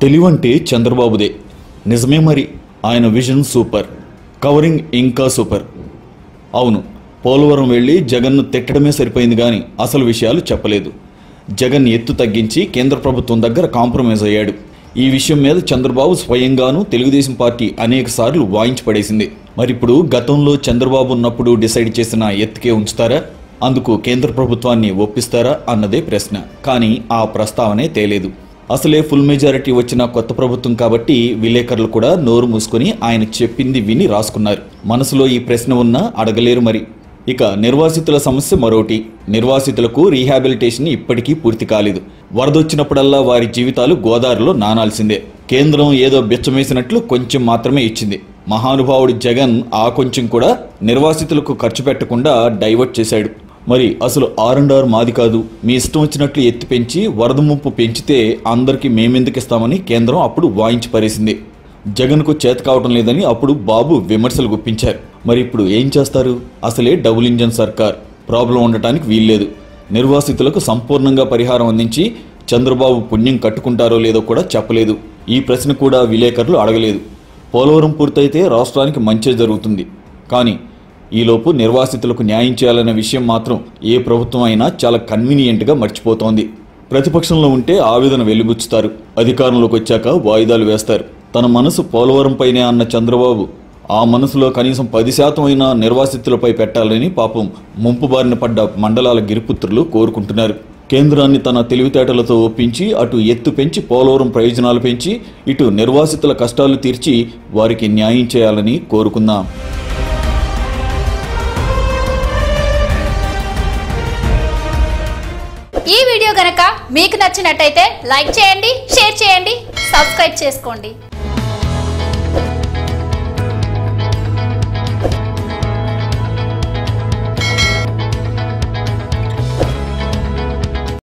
తెలివంటే చంద్రబాబుదే. నిజమే మరి. ఆయన విజన్ సూపర్, కవరింగ్ ఇంకా సూపర్. అవును, పోలవరం వెళ్ళి జగన్ను తిట్టడమే సరిపోయింది కానీ అసలు విషయాలు చెప్పలేదు. జగన్ ఎత్తు తగ్గించి కేంద్ర ప్రభుత్వం దగ్గర కాంప్రమైజ్ అయ్యాడు. ఈ విషయం మీద చంద్రబాబు స్వయంగానూ తెలుగుదేశం పార్టీ అనేక సార్లు వాయించి పడేసింది. మరిప్పుడు గతంలో చంద్రబాబు ఉన్నప్పుడు డిసైడ్ చేసిన ఎత్తుకే ఉంచుతారా? అందుకు కేంద్ర ప్రభుత్వాన్ని ఒప్పిస్తారా అన్నదే ప్రశ్న. కానీ ఆ ప్రస్తావనే తేలేదు. అసలే ఫుల్ మెజారిటీ వచ్చిన కొత్త ప్రభుత్వం కాబట్టి విలేకరులు కూడా నోరు మూసుకొని ఆయన చెప్పింది విని రాసుకున్నారు. మనసులో ఈ ప్రశ్న ఉన్నా అడగలేరు మరి. ఇక నిర్వాసితుల సమస్య మరోటి. నిర్వాసితులకు రీహాబిలిటేషన్ ఇప్పటికీ పూర్తి కాలేదు. వరదొచ్చినప్పుడల్లా వారి జీవితాలు గోదావరిలో నానాల్సిందే. కేంద్రం ఏదో బిచ్చమేసినట్లు కొంచెం మాత్రమే ఇచ్చింది. మహానుభావుడు జగన్ ఆ కొంచెం కూడా నిర్వాసితులకు ఖర్చు పెట్టకుండా డైవర్ట్ చేశాడు. మరి అసలు R&R మాది కాదు, మీ ఇష్టం వచ్చినట్లు ఎత్తి పెంచి వరద ముప్పు పెంచితే అందరికీ మేమెందుకు ఇస్తామని కేంద్రం అప్పుడు వాయించి పరేసింది. జగన్కు చేత కావటం లేదని అప్పుడు బాబు విమర్శలు గుప్పించారు. మరి ఇప్పుడు ఏం చేస్తారు? అసలే డబుల్ ఇంజన్ సర్కార్, ప్రాబ్లం ఉండటానికి వీల్లేదు. నిర్వాసితులకు సంపూర్ణంగా పరిహారం అందించి చంద్రబాబు పుణ్యం కట్టుకుంటారో లేదో కూడా చెప్పలేదు. ఈ ప్రశ్న కూడా విలేకరులు అడగలేదు. పోలవరం పూర్తయితే రాష్ట్రానికి మంచి జరుగుతుంది, కానీ ఈలోపు నిర్వాసితులకు న్యాయం చేయాలనే విషయం మాత్రం ఏ ప్రభుత్వం అయినా చాలా కన్వీనియంట్గా మర్చిపోతోంది. ప్రతిపక్షంలో ఉంటే ఆవేదన వెలిబుచ్చుతారు, అధికారంలోకి వచ్చాక వాయిదాలు వేస్తారు. తన మనసు పోలవరంపైనే అన్న చంద్రబాబు ఆ మనసులో కనీసం 10% అయినా నిర్వాసితులపై పెట్టాలని పాపం ముంపు బారిన పడ్డ మండలాల గిరిపుత్రులు కోరుకుంటున్నారు. కేంద్రాన్ని తన తెలివితేటలతో ఒప్పించి అటు ఎత్తు పెంచి పోలవరం ప్రయోజనాలు పెంచి ఇటు నిర్వాసితుల కష్టాలు తీర్చి వారికి న్యాయం చేయాలని కోరుకుందాం. ఈ వీడియో గనక మీకు నచ్చినట్టయితే లైక్ చేయండి, షేర్ చేయండి, సబ్స్క్రైబ్ చేసుకోండి.